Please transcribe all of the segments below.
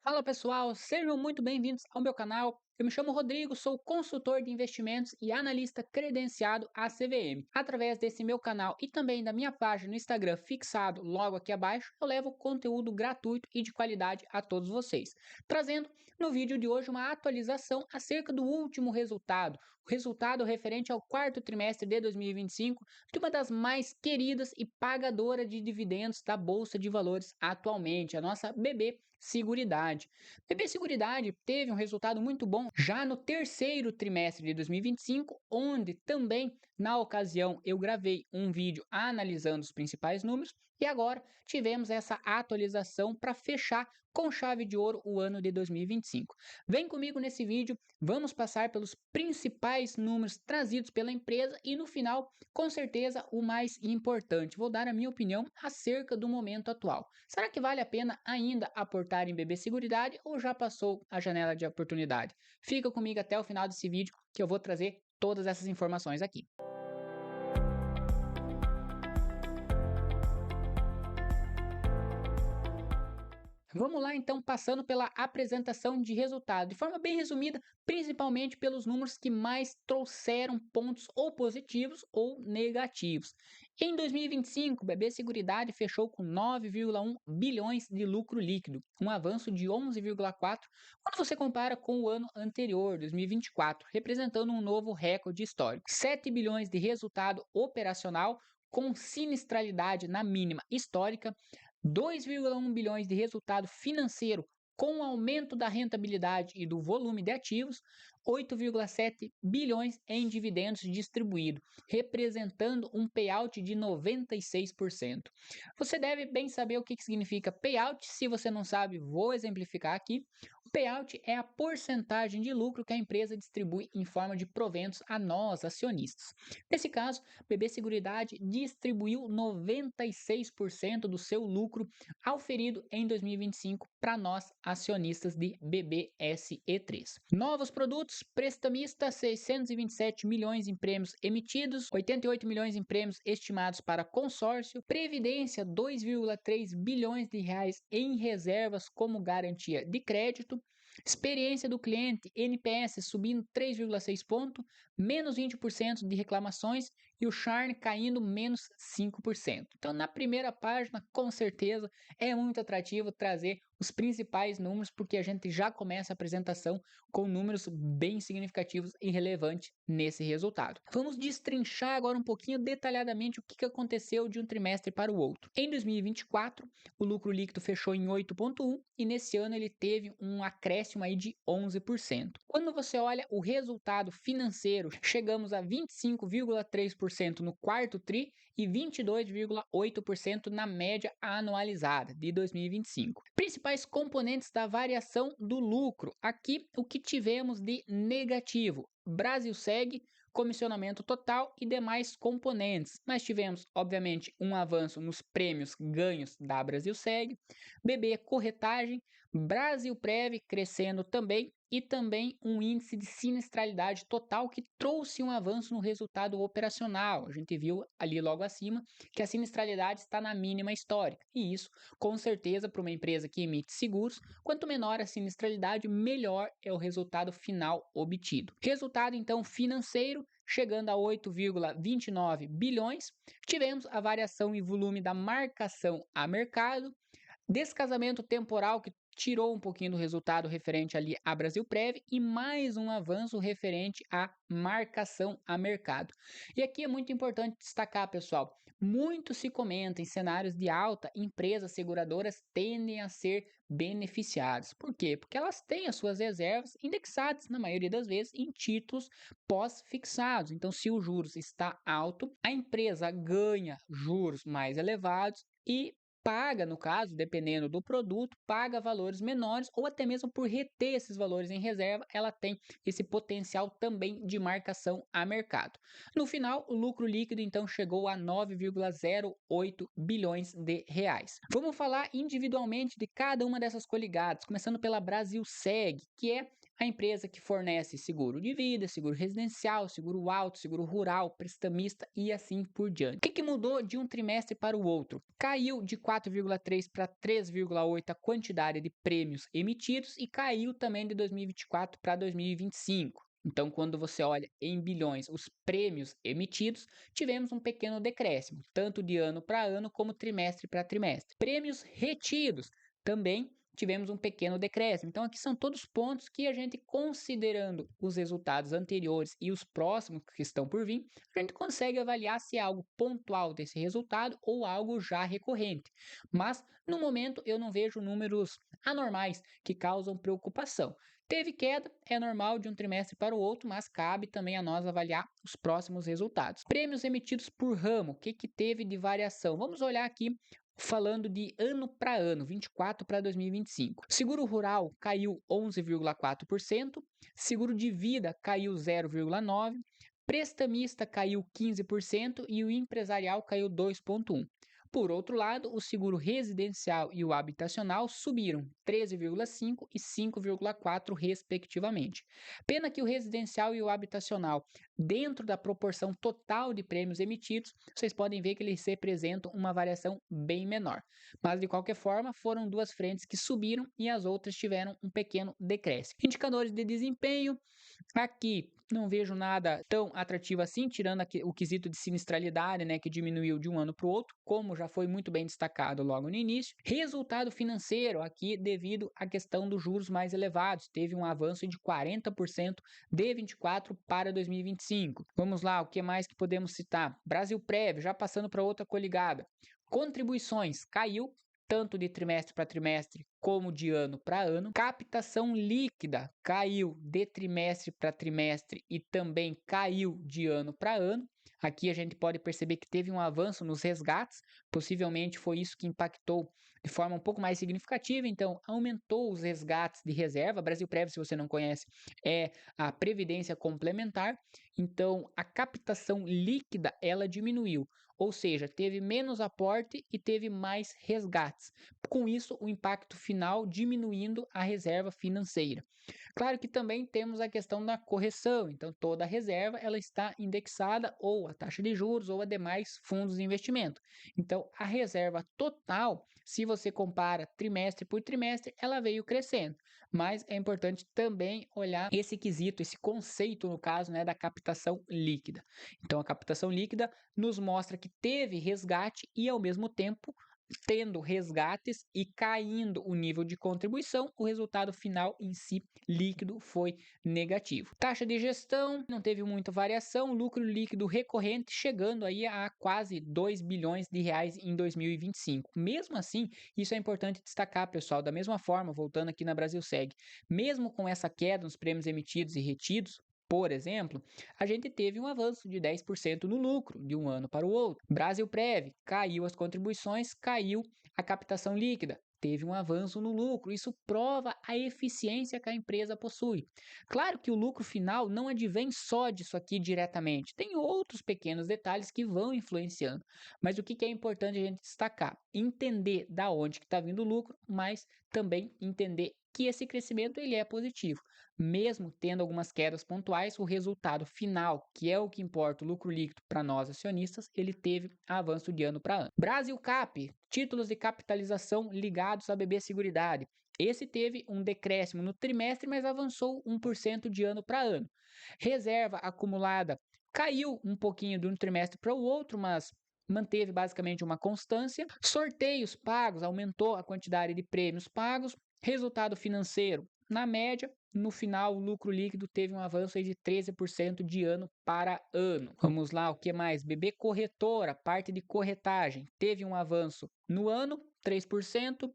Fala pessoal, sejam muito bem-vindos ao meu canal. Eu me chamo Rodrigo, sou consultor de investimentos e analista credenciado à CVM. Através desse meu canal e também da minha página no Instagram fixado logo aqui abaixo, eu levo conteúdo gratuito e de qualidade a todos vocês. Trazendo no vídeo de hoje uma atualização acerca do último resultado, o resultado referente ao quarto trimestre de 2025 de uma das mais queridas e pagadora de dividendos da Bolsa de Valores atualmente, a nossa BB Seguridade. BB Seguridade teve um resultado muito bom já no terceiro trimestre de 2025, onde também, na ocasião, eu gravei um vídeo analisando os principais números e agora tivemos essa atualização para fechar com chave de ouro o ano de 2025. Vem comigo nesse vídeo, vamos passar pelos principais números trazidos pela empresa e no final, com certeza, o mais importante. Vou dar a minha opinião acerca do momento atual. Será que vale a pena ainda aportar em BB Seguridade ou já passou a janela de oportunidade? Fica comigo até o final desse vídeo que eu vou trazer todas essas informações aqui. Vamos lá então, passando pela apresentação de resultado, de forma bem resumida, principalmente pelos números que mais trouxeram pontos ou positivos ou negativos. Em 2025, o BB Seguridade fechou com 9,1 bilhões de lucro líquido, um avanço de 11,4 quando você compara com o ano anterior, 2024, representando um novo recorde histórico. 7 bilhões de resultado operacional com sinistralidade na mínima histórica, 2,1 bilhões de resultado financeiro com o aumento da rentabilidade e do volume de ativos, 8,7 bilhões em dividendos distribuídos, representando um payout de 96%. Você deve bem saber o que significa payout. Se você não sabe, vou exemplificar aqui. O payout é a porcentagem de lucro que a empresa distribui em forma de proventos a nós, acionistas. Nesse caso, BB Seguridade distribuiu 96% do seu lucro auferido em 2025 para nós, acionistas de BBSE3. Novos produtos: prestamista, 627 milhões em prêmios emitidos, 88 milhões em prêmios estimados para consórcio, previdência, 2,3 bilhões de reais em reservas como garantia de crédito, experiência do cliente, NPS subindo 3,6 pontos, menos 20% de reclamações e o churn caindo menos 5%. Então, na primeira página, com certeza, é muito atrativo trazer os principais números, porque a gente já começa a apresentação com números bem significativos e relevantes nesse resultado. Vamos destrinchar agora um pouquinho detalhadamente o que aconteceu de um trimestre para o outro. Em 2024, o lucro líquido fechou em 8,1 e nesse ano ele teve um acréscimo aí de 11%. Quando você olha o resultado financeiro, chegamos a 25,3% no quarto tri e 22,8% na média anualizada de 2025. Principais componentes da variação do lucro. Aqui o que tivemos de negativo: Brasilseg, comissionamento total e demais componentes. Nós tivemos, obviamente, um avanço nos prêmios ganhos da Brasilseg, BB Corretagem, Brasilprev crescendo também e também um índice de sinistralidade total que trouxe um avanço no resultado operacional. A gente viu ali logo acima que a sinistralidade está na mínima histórica e isso, com certeza, para uma empresa que emite seguros, quanto menor a sinistralidade, melhor é o resultado final obtido. Resultado então financeiro chegando a 8,29 bilhões. Tivemos a variação em volume da marcação a mercado, descasamento temporal que tirou um pouquinho do resultado referente ali a Brasilprev e mais um avanço referente à marcação a mercado. E aqui é muito importante destacar, pessoal, muito se comenta em cenários de alta, empresas seguradoras tendem a ser beneficiadas. Por quê? Porque elas têm as suas reservas indexadas, na maioria das vezes, em títulos pós-fixados. Então, se o juros está alto, a empresa ganha juros mais elevados e paga, no caso, dependendo do produto, paga valores menores ou até mesmo por reter esses valores em reserva, ela tem esse potencial também de marcação a mercado. No final, o lucro líquido então chegou a 9,08 bilhões de reais. Vamos falar individualmente de cada uma dessas coligadas, começando pela Brasilseg, que é a empresa que fornece seguro de vida, seguro residencial, seguro auto, seguro rural, prestamista e assim por diante. O que mudou de um trimestre para o outro? Caiu de 4,3 para 3,8 a quantidade de prêmios emitidos e caiu também de 2024 para 2025. Então, quando você olha em bilhões os prêmios emitidos, tivemos um pequeno decréscimo, tanto de ano para ano como trimestre para trimestre. Prêmios retidos também tivemos um pequeno decréscimo. Então, aqui são todos pontos que a gente, considerando os resultados anteriores e os próximos que estão por vir, a gente consegue avaliar se é algo pontual desse resultado ou algo já recorrente. Mas, no momento, eu não vejo números anormais que causam preocupação. Teve queda, é normal de um trimestre para o outro, mas cabe também a nós avaliar os próximos resultados. Prêmios emitidos por ramo, o que teve de variação? Vamos olhar aqui falando de ano para ano, 24 para 2025. Seguro rural caiu 11,4%, seguro de vida caiu 0,9%, prestamista caiu 15% e o empresarial caiu 2,1%. Por outro lado, o seguro residencial e o habitacional subiram 13,5% e 5,4%, respectivamente. Pena que o residencial e o habitacional, dentro da proporção total de prêmios emitidos, vocês podem ver que eles representam uma variação bem menor. Mas, de qualquer forma, foram duas frentes que subiram e as outras tiveram um pequeno decréscimo. Indicadores de desempenho, aqui não vejo nada tão atrativo assim, tirando o quesito de sinistralidade, né, que diminuiu de um ano para o outro, como já foi muito bem destacado logo no início. Resultado financeiro, aqui devido à questão dos juros mais elevados, teve um avanço de 40% de 24 para 2025. Vamos lá, o que mais que podemos citar? Brasilprev, já passando para outra coligada. Contribuições, caiu tanto de trimestre para trimestre como de ano para ano. Captação líquida caiu de trimestre para trimestre e também caiu de ano para ano. Aqui a gente pode perceber que teve um avanço nos resgates, possivelmente foi isso que impactou de forma um pouco mais significativa, então aumentou os resgates de reserva. Brasilprev, se você não conhece, é a previdência complementar, então a captação líquida ela diminuiu, ou seja, teve menos aporte e teve mais resgates. Com isso, o impacto final diminuindo a reserva financeira. Claro que também temos a questão da correção, então toda a reserva ela está indexada ou a taxa de juros ou a demais fundos de investimento. Então a reserva total, se você compara trimestre por trimestre, ela veio crescendo. Mas é importante também olhar esse quesito, esse conceito no caso, né, da captação líquida. Então a captação líquida nos mostra que teve resgate e ao mesmo tempo tendo resgates e caindo o nível de contribuição, o resultado final em si líquido foi negativo. Taxa de gestão não teve muita variação, lucro líquido recorrente chegando aí a quase 2 bilhões de reais em 2025. Mesmo assim, isso é importante destacar, pessoal, da mesma forma, voltando aqui na Brasilseg, mesmo com essa queda nos prêmios emitidos e retidos, por exemplo, a gente teve um avanço de 10% no lucro de um ano para o outro. Brasilprev, caiu as contribuições, caiu a captação líquida, teve um avanço no lucro. Isso prova a eficiência que a empresa possui. Claro que o lucro final não advém só disso aqui diretamente, tem outros pequenos detalhes que vão influenciando. Mas o que é importante a gente destacar? Entender da onde que está vindo o lucro, mas também entender que esse crescimento ele é positivo. Mesmo tendo algumas quedas pontuais, o resultado final, que é o que importa, o lucro líquido para nós acionistas, ele teve avanço de ano para ano. Brasilcap, títulos de capitalização ligados à BB Seguridade. Esse teve um decréscimo no trimestre, mas avançou 1% de ano para ano. Reserva acumulada caiu um pouquinho de um trimestre para o outro, mas manteve basicamente uma constância. Sorteios pagos, aumentou a quantidade de prêmios pagos. Resultado financeiro, na média, no final, o lucro líquido teve um avanço de 13% de ano para ano. Vamos lá, o que mais? BB Corretora, parte de corretagem, teve um avanço no ano, 3%,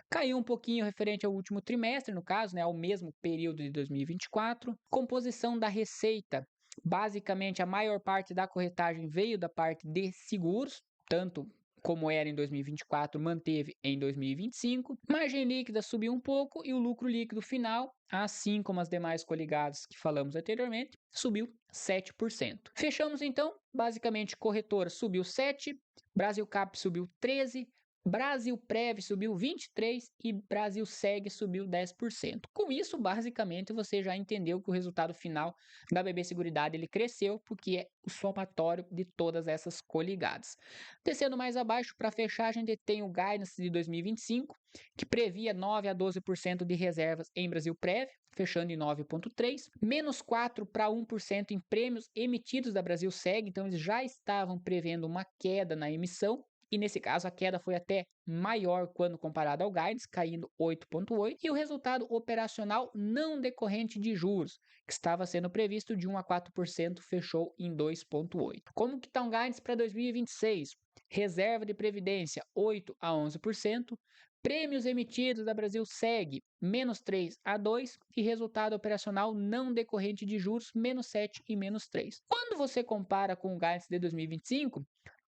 caiu um pouquinho referente ao último trimestre, no caso, né, ao mesmo período de 2024. Composição da receita, basicamente a maior parte da corretagem veio da parte de seguros, tanto como era em 2024, manteve em 2025. Margem líquida subiu um pouco e o lucro líquido final, assim como as demais coligadas que falamos anteriormente, subiu 7%. Fechamos então, basicamente corretora subiu 7%, Brasilcap subiu 13%, Brasilprev subiu 23% e Brasilseg subiu 10%. Com isso, basicamente, você já entendeu que o resultado final da BB Seguridade ele cresceu, porque é o somatório de todas essas coligadas. Descendo mais abaixo, para fechar, a gente tem o Guidance de 2025, que previa 9 a 12% de reservas em Brasilprev, fechando em 9,3%, menos 4 para 1% em prêmios emitidos da Brasilseg, então eles já estavam prevendo uma queda na emissão, e nesse caso a queda foi até maior quando comparado ao guidance, caindo 8,8%, e o resultado operacional não decorrente de juros, que estava sendo previsto de 1 a 4%, fechou em 2,8%. Como que está um guidance para 2026? Reserva de previdência 8 a 11%, prêmios emitidos da Brasilseg menos 3 a 2% e resultado operacional não decorrente de juros menos 7 e menos 3%. Quando você compara com o guidance de 2025,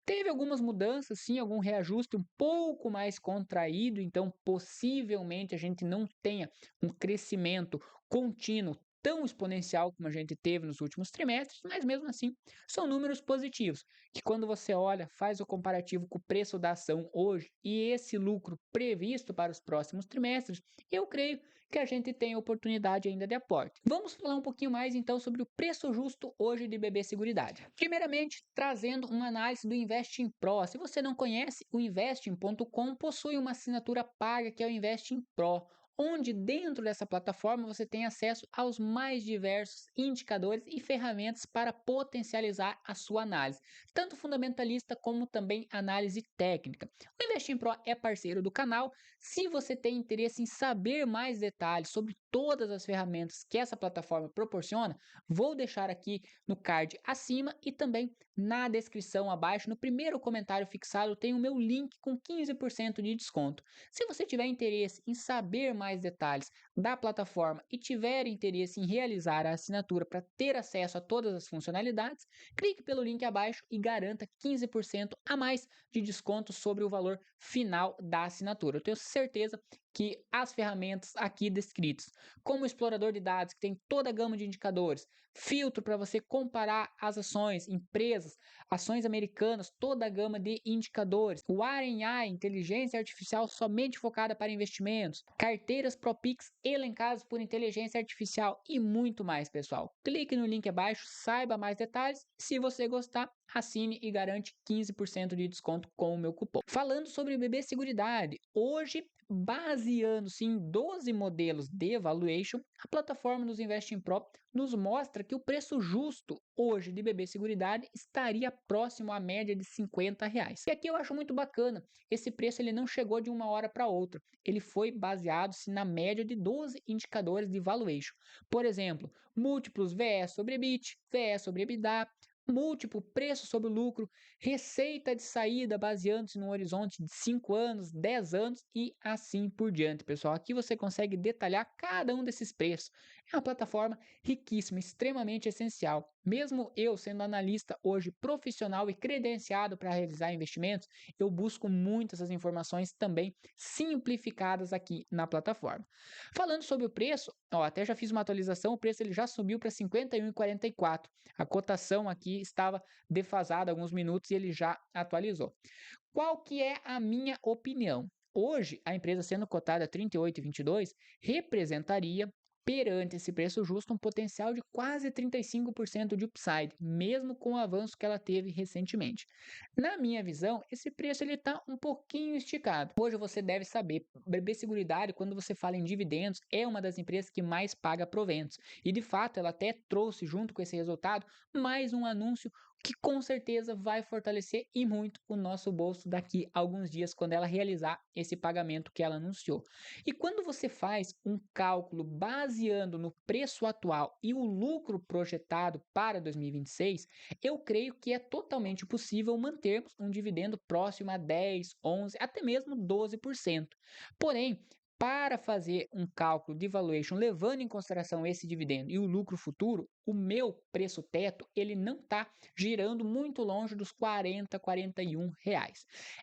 teve algumas mudanças, sim, algum reajuste um pouco mais contraído, então possivelmente a gente não tenha um crescimento contínuo tão exponencial como a gente teve nos últimos trimestres, mas mesmo assim são números positivos, que quando você olha, faz o comparativo com o preço da ação hoje e esse lucro previsto para os próximos trimestres, eu creio que a gente tem oportunidade ainda de aporte. Vamos falar um pouquinho mais então sobre o preço justo hoje de BB Seguridade. Primeiramente, trazendo uma análise do Investing Pro. Se você não conhece, o Investing.com possui uma assinatura paga que é o Investing Pro, onde dentro dessa plataforma você tem acesso aos mais diversos indicadores e ferramentas para potencializar a sua análise, tanto fundamentalista como também análise técnica. O Investing Pro é parceiro do canal. Se você tem interesse em saber mais detalhes sobre todas as ferramentas que essa plataforma proporciona, vou deixar aqui no card acima e também na descrição abaixo, no primeiro comentário fixado, tem o meu link com 15% de desconto. Se você tiver interesse em saber mais detalhes da plataforma e tiver interesse em realizar a assinatura para ter acesso a todas as funcionalidades, clique pelo link abaixo e garanta 15% a mais de desconto sobre o valor final da assinatura. Eu tenho certeza que as ferramentas aqui descritas, como o explorador de dados, que tem toda a gama de indicadores, filtro para você comparar as ações, empresas, ações americanas, toda a gama de indicadores, o RNI, inteligência artificial somente focada para investimentos, carteiras ProPix elencadas por inteligência artificial e muito mais, pessoal. Clique no link abaixo, saiba mais detalhes. Se você gostar, assine e garante 15% de desconto com o meu cupom. Falando sobre BB Seguridade, hoje, baseando-se em 12 modelos de valuation, a plataforma dos Investing Pro nos mostra que o preço justo hoje de BB Seguridade estaria próximo à média de R$ 50. E aqui eu acho muito bacana, esse preço ele não chegou de uma hora para outra, ele foi baseado-se na média de 12 indicadores de valuation. Por exemplo, múltiplos VE sobre EBIT, VE sobre EBITDA, múltiplo, preço sobre o lucro, receita de saída baseando-se num horizonte de 5 anos, 10 anos e assim por diante, pessoal. Aqui você consegue detalhar cada um desses preços. É uma plataforma riquíssima, extremamente essencial. Mesmo eu sendo analista hoje profissional e credenciado para realizar investimentos, eu busco muitas das informações também simplificadas aqui na plataforma. Falando sobre o preço, ó, até já fiz uma atualização, o preço ele já subiu para R$ 51,44. A cotação aqui estava defasada alguns minutos e ele já atualizou. Qual que é a minha opinião? Hoje, a empresa sendo cotada a 38,22 representaria, perante esse preço justo, um potencial de quase 35% de upside, mesmo com o avanço que ela teve recentemente. Na minha visão, esse preço está um pouquinho esticado. Hoje você deve saber, BB Seguridade, quando você fala em dividendos, é uma das empresas que mais paga proventos. E de fato, ela até trouxe junto com esse resultado mais um anúncio que com certeza vai fortalecer e muito o nosso bolso daqui a alguns dias, quando ela realizar esse pagamento que ela anunciou. E quando você faz um cálculo baseando no preço atual e o lucro projetado para 2026, eu creio que é totalmente possível mantermos um dividendo próximo a 10, 11, até mesmo 12%. Porém, para fazer um cálculo de valuation levando em consideração esse dividendo e o lucro futuro, o meu preço teto ele não está girando muito longe dos R$ 40, R$ 41.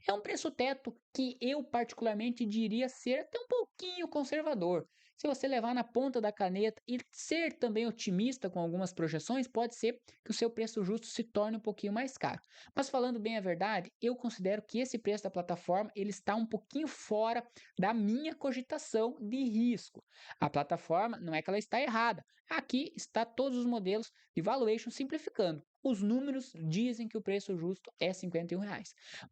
É um preço teto que eu particularmente diria ser até um pouquinho conservador. Se você levar na ponta da caneta e ser também otimista com algumas projeções, pode ser que o seu preço justo se torne um pouquinho mais caro. Mas falando bem a verdade, eu considero que esse preço da plataforma ele está um pouquinho fora da minha cogitação de risco. A plataforma não é que ela está errada. Aqui está todos os modelos de valuation simplificando. Os números dizem que o preço justo é R$ 51.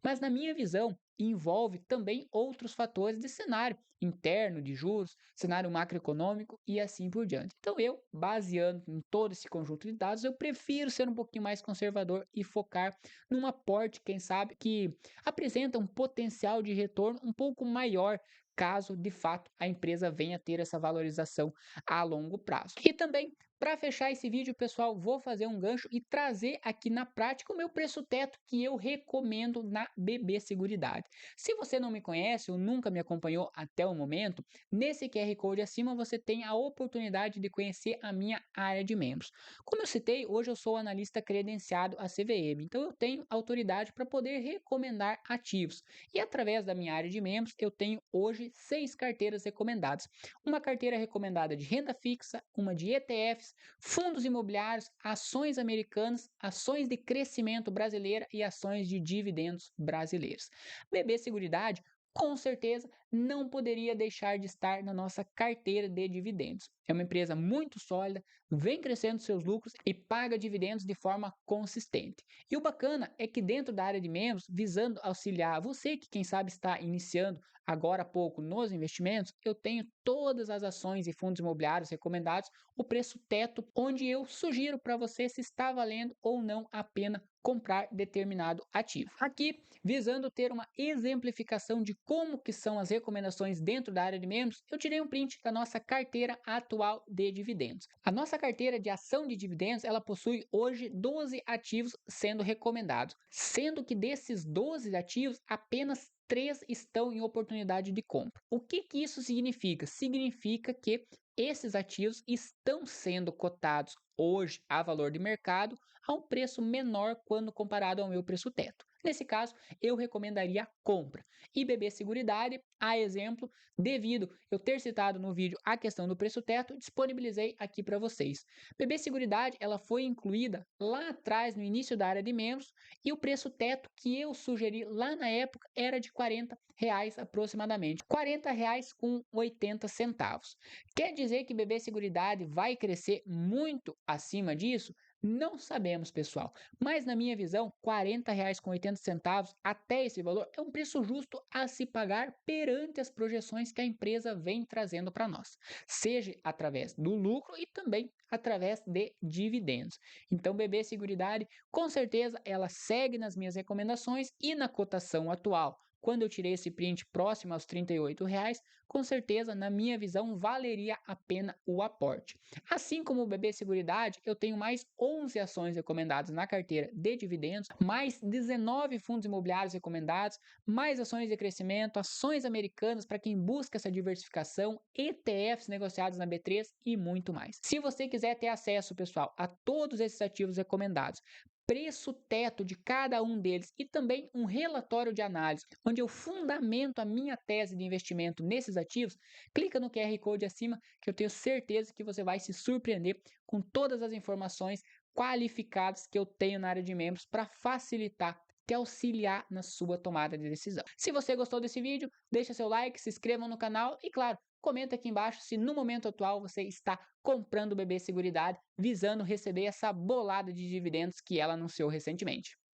Mas na minha visão, envolve também outros fatores de cenário interno, de juros, cenário macroeconômico e assim por diante. Então eu, baseando em todo esse conjunto de dados, eu prefiro ser um pouquinho mais conservador e focar num aporte, quem sabe, que apresenta um potencial de retorno um pouco maior caso de fato a empresa venha a ter essa valorização a longo prazo. E também para fechar esse vídeo, pessoal, vou fazer um gancho e trazer aqui na prática o meu preço teto que eu recomendo na BB Seguridade. Se você não me conhece ou nunca me acompanhou até o momento, nesse QR Code acima você tem a oportunidade de conhecer a minha área de membros. Como eu citei, hoje eu sou analista credenciado à CVM, então eu tenho autoridade para poder recomendar ativos. E através da minha área de membros, eu tenho hoje 6 carteiras recomendadas. Uma carteira recomendada de renda fixa, uma de ETFs, fundos imobiliários, ações americanas, ações de crescimento brasileira e ações de dividendos brasileiros. BB Seguridade com certeza não poderia deixar de estar na nossa carteira de dividendos. É uma empresa muito sólida, vem crescendo seus lucros e paga dividendos de forma consistente. E o bacana é que dentro da área de membros, visando auxiliar você que quem sabe está iniciando agora há pouco nos investimentos, eu tenho todas as ações e fundos imobiliários recomendados, o preço teto, onde eu sugiro para você se está valendo ou não a pena comprar determinado ativo. Aqui, visando ter uma exemplificação de como que são as recomendações dentro da área de membros, eu tirei um print da nossa carteira atual de dividendos. A nossa carteira de ação de dividendos, ela possui hoje 12 ativos sendo recomendados, sendo que desses 12 ativos, apenas 3 estão em oportunidade de compra. O que isso significa? Significa que esses ativos estão sendo cotados hoje a valor de mercado a um preço menor quando comparado ao meu preço teto. Nesse caso, eu recomendaria a compra. E BB Seguridade, a exemplo, devido eu ter citado no vídeo a questão do preço teto, disponibilizei aqui para vocês. BB Seguridade, ela foi incluída lá atrás no início da área de membros e o preço teto que eu sugeri lá na época era de R$ 40 aproximadamente. R$ 40 com 80 centavos. Quer dizer que BB Seguridade vai crescer muito acima disso? Não sabemos, pessoal, mas na minha visão, R$ 40 com 80 centavos até esse valor é um preço justo a se pagar perante as projeções que a empresa vem trazendo para nós, seja através do lucro e também através de dividendos. Então, BB Seguridade, com certeza, ela segue nas minhas recomendações e na cotação atual. Quando eu tirei esse print próximo aos R$ 38, com certeza, na minha visão, valeria a pena o aporte. Assim como o BB Seguridade, eu tenho mais 11 ações recomendadas na carteira de dividendos, mais 19 fundos imobiliários recomendados, mais ações de crescimento, ações americanas para quem busca essa diversificação, ETFs negociados na B3 e muito mais. Se você quiser ter acesso, pessoal, a todos esses ativos recomendados, preço teto de cada um deles e também um relatório de análise, onde eu fundamento a minha tese de investimento nesses ativos, clica no QR Code acima que eu tenho certeza que você vai se surpreender com todas as informações qualificadas que eu tenho na área de membros para facilitar te auxiliar na sua tomada de decisão. Se você gostou desse vídeo, deixa seu like, se inscreva no canal e, claro, comenta aqui embaixo se no momento atual você está comprando o BB Seguridade, visando receber essa bolada de dividendos que ela anunciou recentemente.